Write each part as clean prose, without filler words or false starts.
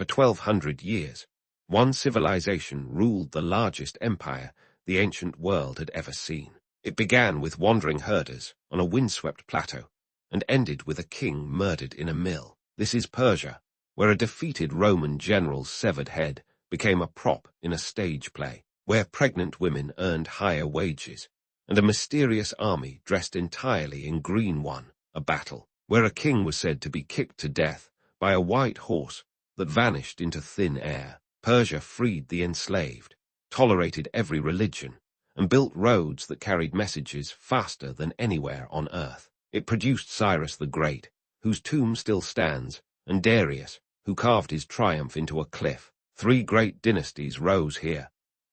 For 1,200 years, one civilization ruled the largest empire the ancient world had ever seen. It began with wandering herders on a windswept plateau and ended with a king murdered in a mill. This is Persia, where a defeated Roman general's severed head became a prop in a stage play, where pregnant women earned higher wages, and a mysterious army dressed entirely in green won a battle, where a king was said to be kicked to death by a white horse that vanished into thin air. Persia freed the enslaved, tolerated every religion, and built roads that carried messages faster than anywhere on earth. It produced Cyrus the Great, whose tomb still stands, and Darius, who carved his triumph into a cliff. 3 great dynasties rose here: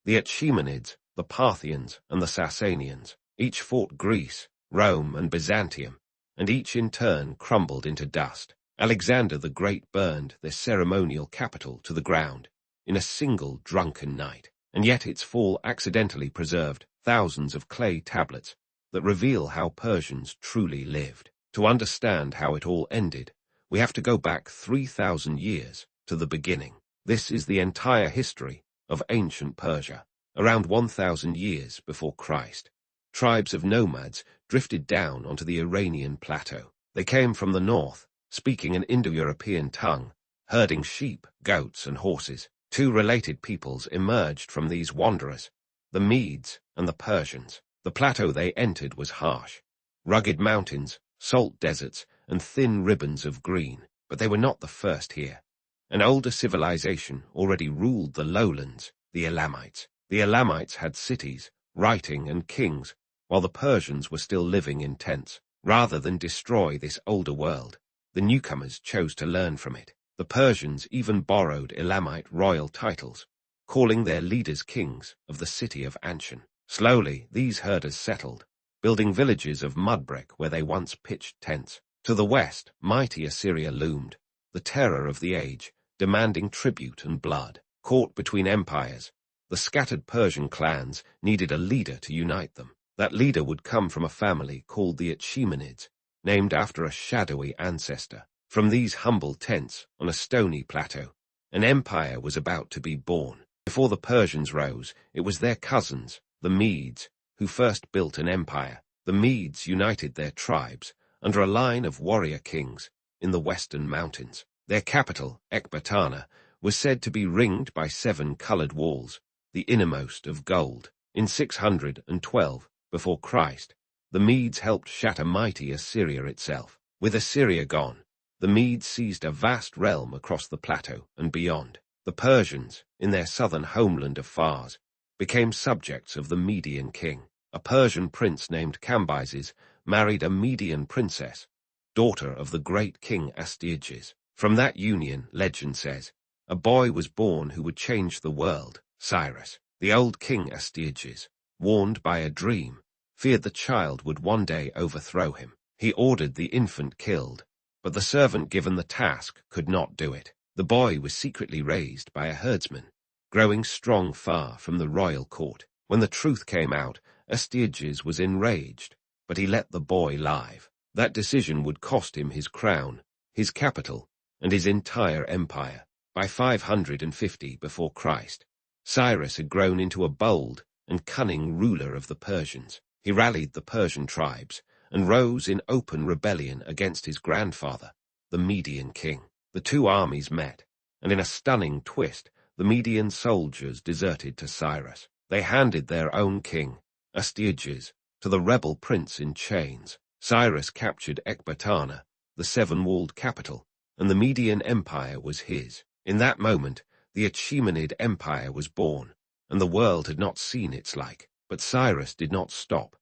the Achaemenids, the Parthians, and the Sasanians. Each fought Greece, Rome, and Byzantium, and each in turn crumbled into dust. Alexander the Great burned their ceremonial capital to the ground in a single drunken night, and yet its fall accidentally preserved thousands of clay tablets that reveal how Persians truly lived. To understand how it all ended, we have to go back 3,000 years to the beginning. This is the entire history of ancient Persia. Around 1,000 years before Christ, tribes of nomads drifted down onto the Iranian plateau. They came from the north, speaking an Indo-European tongue, herding sheep, goats, and horses. 2 related peoples emerged from these wanderers, the Medes and the Persians. The plateau they entered was harsh: rugged mountains, salt deserts, and thin ribbons of green. But they were not the first here. An older civilization already ruled the lowlands, the Elamites. The Elamites had cities, writing, and kings, while the Persians were still living in tents. Rather than destroy this older world, the newcomers chose to learn from it. The Persians even borrowed Elamite royal titles, calling their leaders kings of the city of Ancient. Slowly, these herders settled, building villages of mudbrick where they once pitched tents. To the west, mighty Assyria loomed, the terror of the age, demanding tribute and blood. Caught between empires, the scattered Persian clans needed a leader to unite them. That leader would come from a family called the Achaemenids, named after a shadowy ancestor. From these humble tents on a stony plateau, an empire was about to be born. Before the Persians rose, it was their cousins, the Medes, who first built an empire. The Medes united their tribes under a line of warrior kings in the western mountains. Their capital, Ecbatana, was said to be ringed by 7 colored walls, the innermost of gold. In 612 before Christ, the Medes helped shatter mighty Assyria itself. With Assyria gone, the Medes seized a vast realm across the plateau and beyond. The Persians, in their southern homeland of Fars, became subjects of the Median king. A Persian prince named Cambyses married a Median princess, daughter of the great king Astyages. From that union, legend says, a boy was born who would change the world, Cyrus. The old king Astyages, warned by a dream, feared the child would one day overthrow him. He ordered the infant killed, but the servant given the task could not do it. The boy was secretly raised by a herdsman, growing strong far from the royal court. When the truth came out, Astyages was enraged, but he let the boy live. That decision would cost him his crown, his capital, and his entire empire. By 550 before Christ, Cyrus had grown into a bold and cunning ruler of the Persians. He rallied the Persian tribes and rose in open rebellion against his grandfather, the Median king. The 2 armies met, and in a stunning twist, the Median soldiers deserted to Cyrus. They handed their own king, Astyages, to the rebel prince in chains. Cyrus captured Ecbatana, the 7-walled capital, and the Median Empire was his. In that moment, the Achaemenid Empire was born, and the world had not seen its like. But Cyrus did not stop.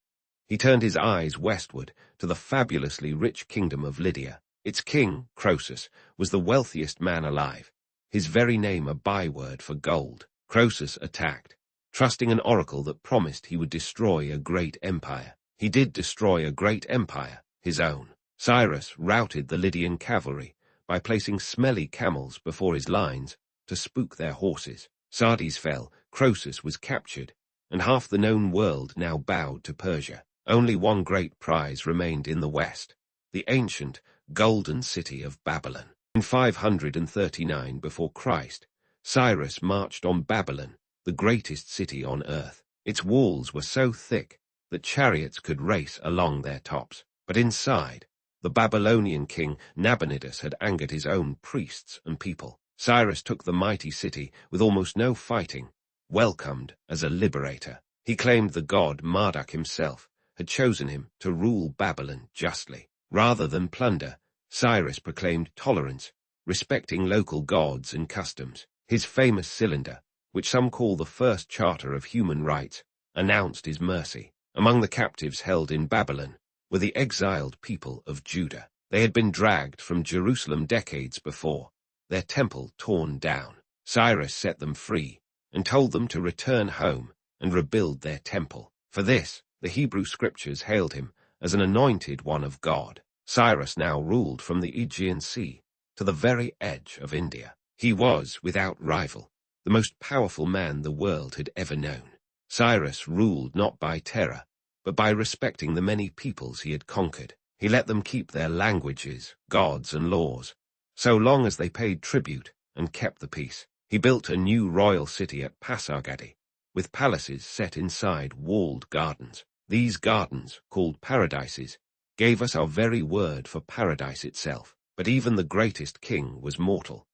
He turned his eyes westward to the fabulously rich kingdom of Lydia. Its king, Croesus, was the wealthiest man alive, his very name a byword for gold. Croesus attacked, trusting an oracle that promised he would destroy a great empire. He did destroy a great empire, his own. Cyrus routed the Lydian cavalry by placing smelly camels before his lines to spook their horses. Sardes fell, Croesus was captured, and half the known world now bowed to Persia. Only one great prize remained in the west, the ancient, golden city of Babylon. In 539 before Christ, Cyrus marched on Babylon, the greatest city on earth. Its walls were so thick that chariots could race along their tops. But inside, the Babylonian king Nabonidus had angered his own priests and people. Cyrus took the mighty city with almost no fighting, welcomed as a liberator. He claimed the god Marduk himself had chosen him to rule Babylon justly. Rather than plunder, Cyrus proclaimed tolerance, respecting local gods and customs. His famous cylinder, which some call the first charter of human rights, announced his mercy. Among the captives held in Babylon were the exiled people of Judah. They had been dragged from Jerusalem decades before, their temple torn down. Cyrus set them free and told them to return home and rebuild their temple. For this, the Hebrew scriptures hailed him as an anointed one of God. Cyrus now ruled from the Aegean Sea to the very edge of India. He was, without rival, the most powerful man the world had ever known. Cyrus ruled not by terror, but by respecting the many peoples he had conquered. He let them keep their languages, gods, and laws, so long as they paid tribute and kept the peace. He built a new royal city at Pasargadae, with palaces set inside walled gardens. These gardens, called paradises, gave us our very word for paradise itself. But even the greatest king was mortal.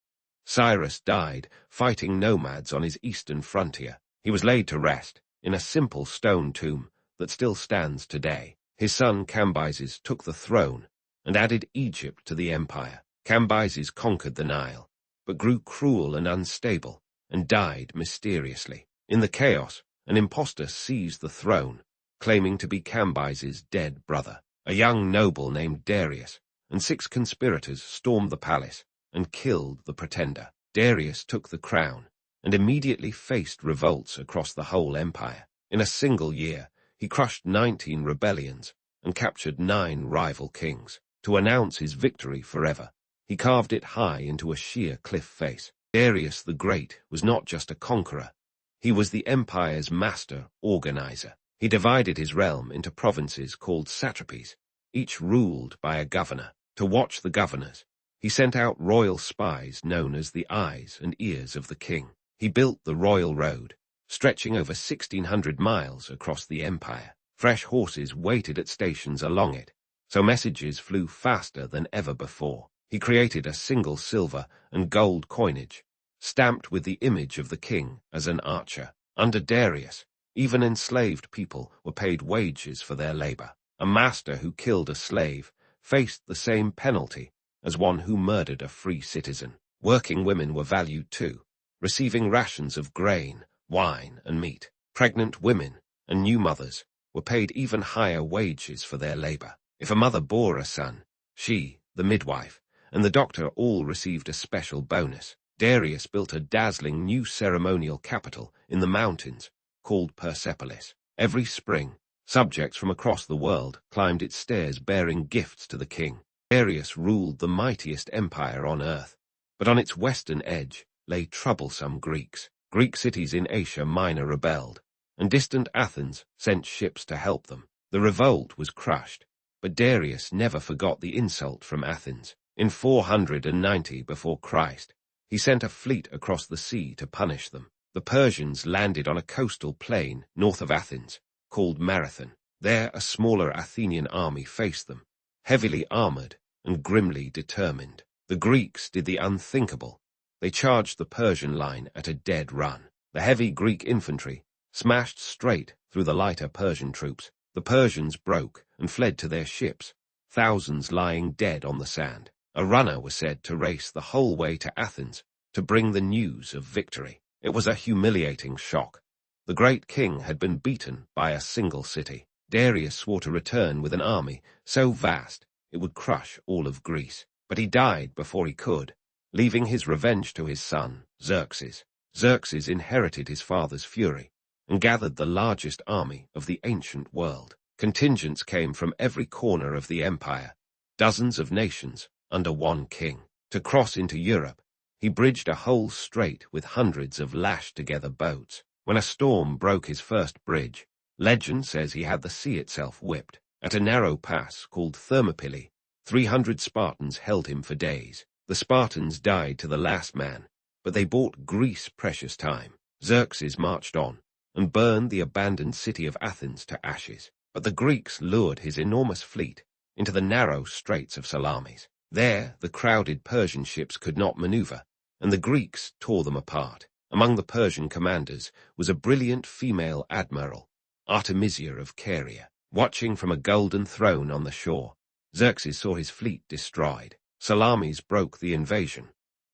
Cyrus died fighting nomads on his eastern frontier. He was laid to rest in a simple stone tomb that still stands today. His son Cambyses took the throne and added Egypt to the empire. Cambyses conquered the Nile, but grew cruel and unstable and died mysteriously. In the chaos, an impostor seized the throne, claiming to be Cambyses' dead brother. A young noble named Darius and 6 conspirators stormed the palace and killed the pretender. Darius took the crown and immediately faced revolts across the whole empire. In a single year, he crushed 19 rebellions and captured 9 rival kings. To announce his victory forever, he carved it high into a sheer cliff face. Darius the Great was not just a conqueror, he was the empire's master organizer. He divided his realm into provinces called satrapies, each ruled by a governor. To watch the governors, he sent out royal spies known as the eyes and ears of the king. He built the royal road, stretching over 1,600 miles across the empire. Fresh horses waited at stations along it, so messages flew faster than ever before. He created a single silver and gold coinage, stamped with the image of the king as an archer. Under Darius, even enslaved people were paid wages for their labor. A master who killed a slave faced the same penalty as one who murdered a free citizen. Working women were valued too, receiving rations of grain, wine, and meat. Pregnant women and new mothers were paid even higher wages for their labor. If a mother bore a son, she, the midwife, and the doctor all received a special bonus. Darius built a dazzling new ceremonial capital in the mountains called Persepolis. Every spring, subjects from across the world climbed its stairs bearing gifts to the king. Darius ruled the mightiest empire on earth, but on its western edge lay troublesome Greeks. Greek cities in Asia Minor rebelled, and distant Athens sent ships to help them. The revolt was crushed, but Darius never forgot the insult from Athens. In 490 before Christ, he sent a fleet across the sea to punish them. The Persians landed on a coastal plain north of Athens, called Marathon. There a smaller Athenian army faced them, heavily armored and grimly determined. The Greeks did the unthinkable. They charged the Persian line at a dead run. The heavy Greek infantry smashed straight through the lighter Persian troops. The Persians broke and fled to their ships, thousands lying dead on the sand. A runner was said to race the whole way to Athens to bring the news of victory. It was a humiliating shock. The great king had been beaten by a single city. Darius swore to return with an army so vast it would crush all of Greece. But he died before he could, leaving his revenge to his son, Xerxes. Xerxes inherited his father's fury and gathered the largest army of the ancient world. Contingents came from every corner of the empire, dozens of nations under one king. To cross into Europe, he bridged a whole strait with hundreds of lashed-together boats. When a storm broke his first bridge, legend says he had the sea itself whipped. At a narrow pass called Thermopylae, 300 Spartans held him for days. The Spartans died to the last man, but they bought Greece precious time. Xerxes marched on and burned the abandoned city of Athens to ashes. But the Greeks lured his enormous fleet into the narrow straits of Salamis. There, the crowded Persian ships could not maneuver, and the Greeks tore them apart. Among the Persian commanders was a brilliant female admiral, Artemisia of Carrhae. Watching from a golden throne on the shore, Xerxes saw his fleet destroyed. Salamis broke the invasion.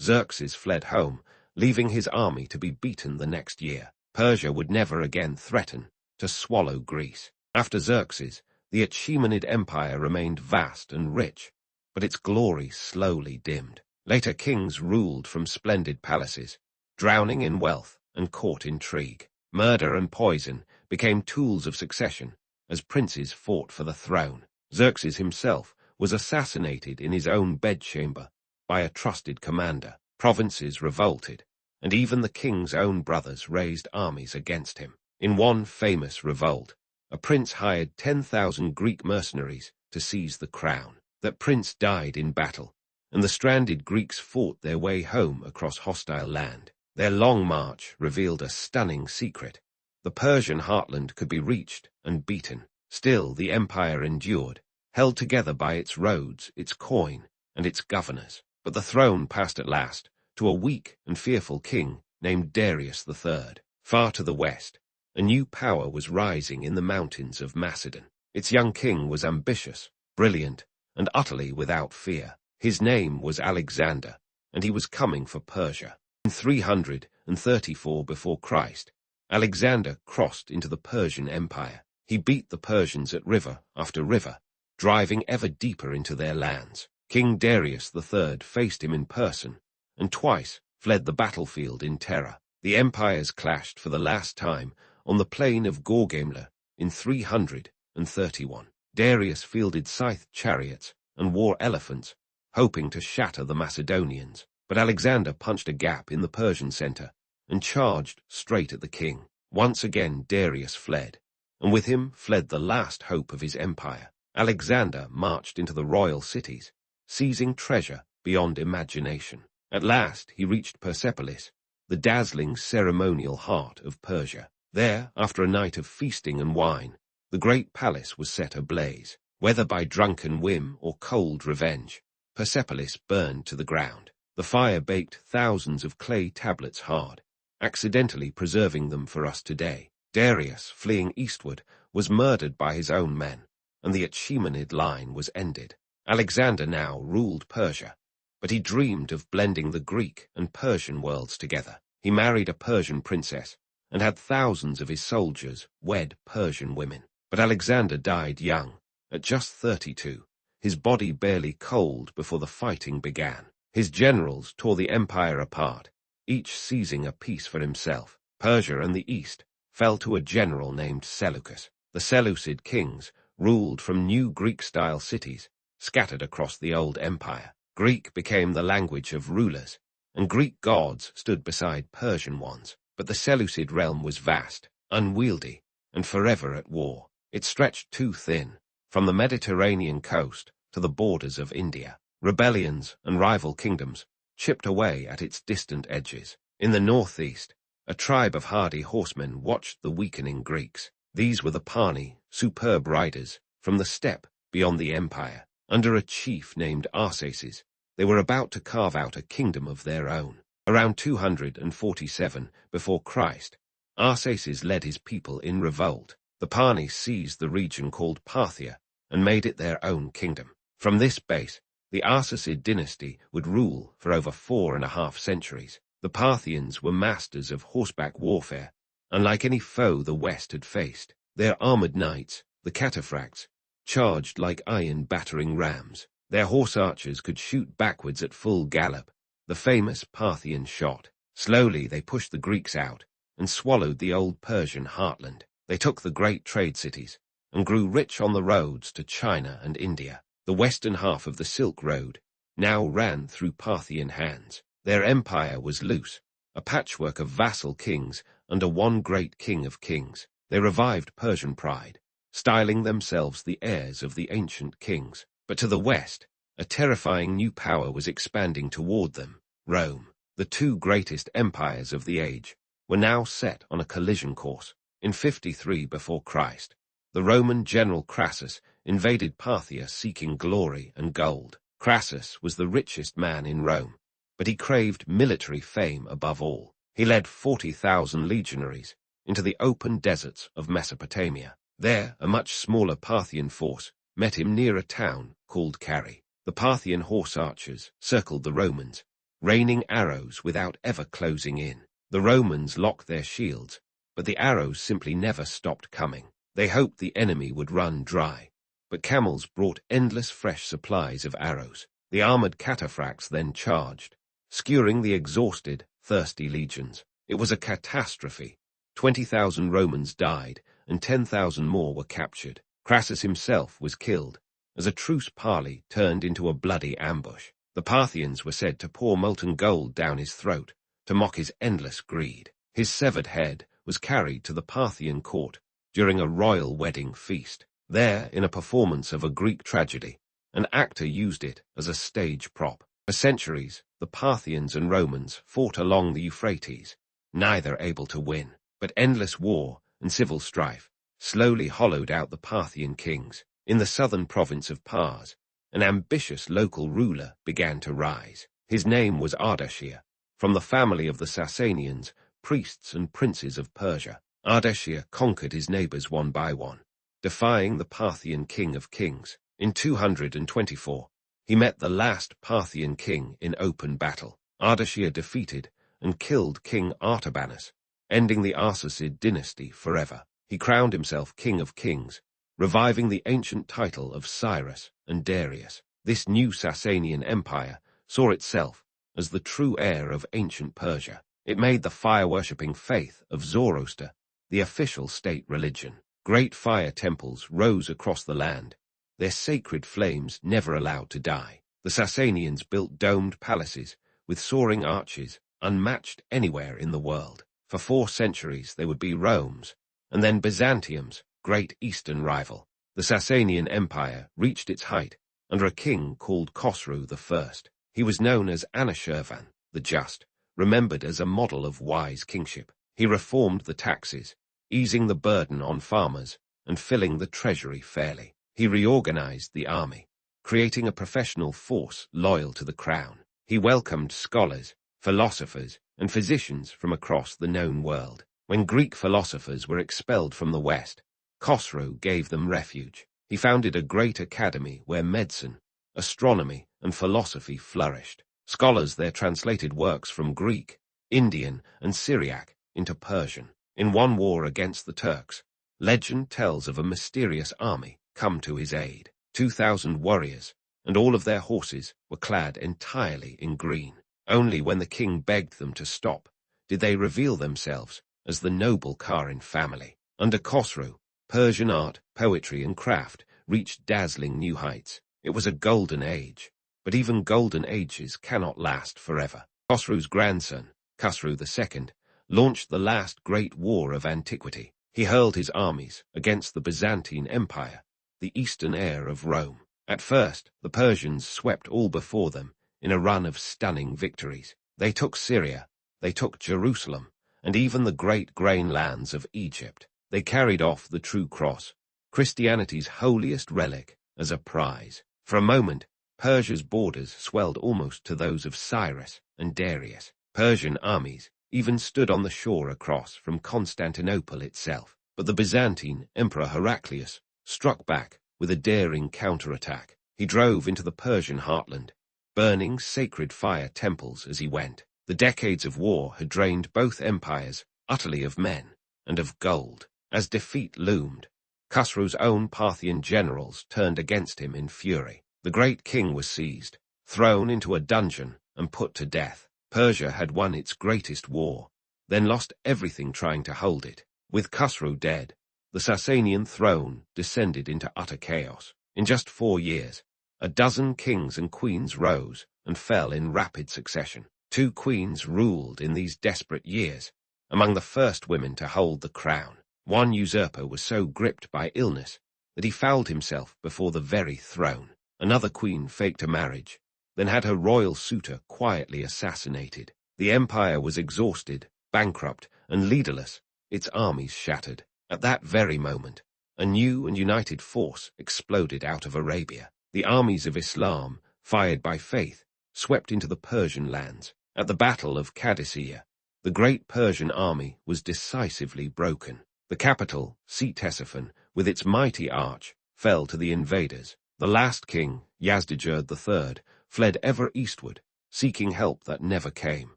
Xerxes fled home, leaving his army to be beaten the next year. Persia would never again threaten to swallow Greece. After Xerxes, the Achaemenid Empire remained vast and rich, but its glory slowly dimmed. Later kings ruled from splendid palaces, drowning in wealth and court intrigue. Murder and poison became tools of succession as princes fought for the throne. Xerxes himself was assassinated in his own bedchamber by a trusted commander. Provinces revolted, and even the king's own brothers raised armies against him. In one famous revolt, a prince hired 10,000 Greek mercenaries to seize the crown. That prince died in battle, and the stranded Greeks fought their way home across hostile land. Their long march revealed a stunning secret. The Persian heartland could be reached and beaten. Still, the empire endured, held together by its roads, its coin, and its governors. But the throne passed at last to a weak and fearful king named Darius III. Far to the west, a new power was rising in the mountains of Macedon. Its young king was ambitious, brilliant, and utterly without fear. His name was Alexander, and he was coming for Persia. In 334 before Christ, Alexander crossed into the Persian Empire. He beat the Persians at river after river, driving ever deeper into their lands. King Darius III faced him in person, and twice fled the battlefield in terror. The empires clashed for the last time on the plain of Gorgamla in 331. Darius fielded scythed chariots and wore elephants, hoping to shatter the Macedonians. But Alexander punched a gap in the Persian center and charged straight at the king. Once again Darius fled, and with him fled the last hope of his empire. Alexander marched into the royal cities, seizing treasure beyond imagination. At last he reached Persepolis, the dazzling ceremonial heart of Persia. There, after a night of feasting and wine, the great palace was set ablaze. Whether by drunken whim or cold revenge, Persepolis burned to the ground. The fire baked thousands of clay tablets hard, accidentally preserving them for us today. Darius, fleeing eastward, was murdered by his own men, and the Achaemenid line was ended. Alexander now ruled Persia, but he dreamed of blending the Greek and Persian worlds together. He married a Persian princess and had thousands of his soldiers wed Persian women. But Alexander died young, at just 32, his body barely cold before the fighting began. His generals tore the empire apart, each seizing a piece for himself. Persia and the east fell to a general named Seleucus. The Seleucid kings ruled from new Greek-style cities scattered across the old empire. Greek became the language of rulers, and Greek gods stood beside Persian ones. But the Seleucid realm was vast, unwieldy, and forever at war. It stretched too thin, from the Mediterranean coast to the borders of India. Rebellions and rival kingdoms chipped away at its distant edges. In the northeast, a tribe of hardy horsemen watched the weakening Greeks. These were the Parni, superb riders from the steppe beyond the empire. Under a chief named Arsaces, they were about to carve out a kingdom of their own. Around 247 before Christ, Arsaces led his people in revolt. The Parni seized the region called Parthia and made it their own kingdom. From this base, the Arsacid dynasty would rule for over 4.5 centuries. The Parthians were masters of horseback warfare, unlike any foe the West had faced. Their armored knights, the cataphracts, charged like iron battering rams. Their horse archers could shoot backwards at full gallop, the famous Parthian shot. Slowly they pushed the Greeks out and swallowed the old Persian heartland. They took the great trade cities and grew rich on the roads to China and India. The western half of the Silk Road now ran through Parthian hands. Their empire was loose, a patchwork of vassal kings under one great king of kings. They revived Persian pride, styling themselves the heirs of the ancient kings. But to the west, A terrifying new power was expanding toward them, Rome. The two greatest empires of the age were now set on a collision course. In 53 before Christ, the Roman general Crassus invaded Parthia seeking glory and gold. Crassus was the richest man in Rome, but he craved military fame above all. He led 40,000 legionaries into the open deserts of Mesopotamia. There, a much smaller Parthian force met him near a town called Carrhae. The Parthian horse archers circled the Romans, raining arrows without ever closing in. The Romans locked their shields, but the arrows simply never stopped coming. They hoped the enemy would run dry, but camels brought endless fresh supplies of arrows. The armored cataphracts then charged, skewering the exhausted, thirsty legions. It was a catastrophe. 20,000 Romans died, and 10,000 more were captured. Crassus himself was killed, as a truce parley turned into a bloody ambush. The Parthians were said to pour molten gold down his throat, to mock his endless greed. His severed head was carried to the Parthian court during a royal wedding feast. There, in a performance of a Greek tragedy, an actor used it as a stage prop. For centuries, the Parthians and Romans fought along the Euphrates, neither able to win. But endless war and civil strife slowly hollowed out the Parthian kings. In the southern province of Pars, an ambitious local ruler began to rise. His name was Ardashir, from the family of the Sasanians, priests and princes of Persia. Ardashir conquered his neighbors one by one, defying the Parthian king of kings. In 224, he met the last Parthian king in open battle. Ardashir defeated and killed King Artabanus, ending the Arsacid dynasty forever. He crowned himself king of kings, reviving the ancient title of Cyrus and Darius. This new Sasanian empire saw itself as the true heir of ancient Persia. It made the fire-worshipping faith of Zoroaster the official state religion. Great fire temples rose across the land, their sacred flames never allowed to die. The Sasanians built domed palaces with soaring arches, unmatched anywhere in the world. For 4 centuries they would be Rome's, and then Byzantium's, great eastern rival. The Sasanian Empire reached its height under a king called Khosrow I. He was known as Anushirvan, the Just, remembered as a model of wise kingship. He reformed the taxes, easing the burden on farmers and filling the treasury fairly. He reorganized the army, creating a professional force loyal to the crown. He welcomed scholars, philosophers, and physicians from across the known world. When Greek philosophers were expelled from the West, Khosrow gave them refuge. He founded a great academy where medicine, astronomy, and philosophy flourished. Scholars there translated works from Greek, Indian, and Syriac into Persian. In one war against the Turks, legend tells of a mysterious army come to his aid. 2,000 warriors, and all of their horses were clad entirely in green. Only when the king begged them to stop did they reveal themselves as the noble Carrhae family. Under Khosrow, Persian art, poetry, and craft reached dazzling new heights. It was a golden age, but even golden ages cannot last forever. Khosrow's grandson, Khosrow II, launched the last great war of antiquity. He hurled his armies against the Byzantine Empire, the eastern heir of Rome. At first, the Persians swept all before them in a run of stunning victories. They took Syria, they took Jerusalem, and even the great grain lands of Egypt. They carried off the true cross, Christianity's holiest relic, as a prize. For a moment, Persia's borders swelled almost to those of Cyrus and Darius. Persian armies even stood on the shore across from Constantinople itself. But the Byzantine Emperor Heraclius struck back with a daring counterattack. He drove into the Persian heartland, burning sacred fire temples as he went. The decades of war had drained both empires utterly of men and of gold. As defeat loomed, Khosrow's own Parthian generals turned against him in fury. The great king was seized, thrown into a dungeon, and put to death. Persia had won its greatest war, then lost everything trying to hold it. With Khosrow dead, the Sasanian throne descended into utter chaos. In just 4 years, a dozen kings and queens rose and fell in rapid succession. 2 queens ruled in these desperate years, among the first women to hold the crown. One usurper was so gripped by illness that he fouled himself before the very throne. Another queen faked a marriage, then had her royal suitor quietly assassinated. The empire was exhausted, bankrupt, and leaderless, its armies shattered. At that very moment, a new and united force exploded out of Arabia. The armies of Islam, fired by faith, swept into the Persian lands. At the Battle of Qadisiyah, the great Persian army was decisively broken. The capital, Ctesiphon, with its mighty arch, fell to the invaders. The last king, Yazdijerd III, fled ever eastward, seeking help that never came.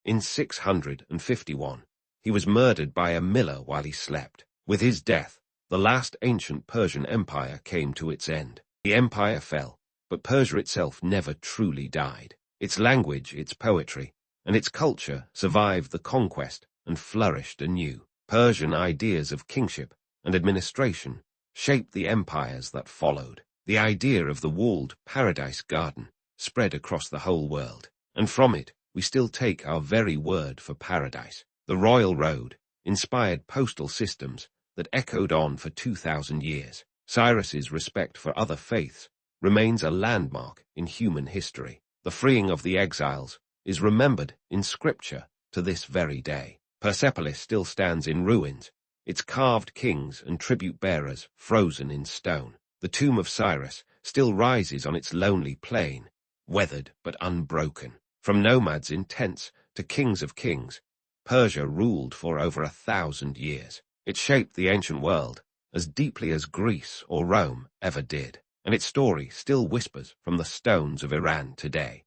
In 651, he was murdered by a miller while he slept. With his death, the last ancient Persian empire came to its end. The empire fell, but Persia itself never truly died. Its language, its poetry, and its culture survived the conquest and flourished anew. Persian ideas of kingship and administration shaped the empires that followed. The idea of the walled paradise garden spread across the whole world, and from it we still take our very word for paradise. The royal road inspired postal systems that echoed on for 2,000 years. Cyrus's respect for other faiths remains a landmark in human history. The freeing of the exiles is remembered in scripture to this very day. Persepolis still stands in ruins, its carved kings and tribute-bearers frozen in stone. The tomb of Cyrus still rises on its lonely plain, weathered but unbroken. From nomads in tents to kings of kings, Persia ruled for over 1,000 years. It shaped the ancient world as deeply as Greece or Rome ever did, and its story still whispers from the stones of Iran today.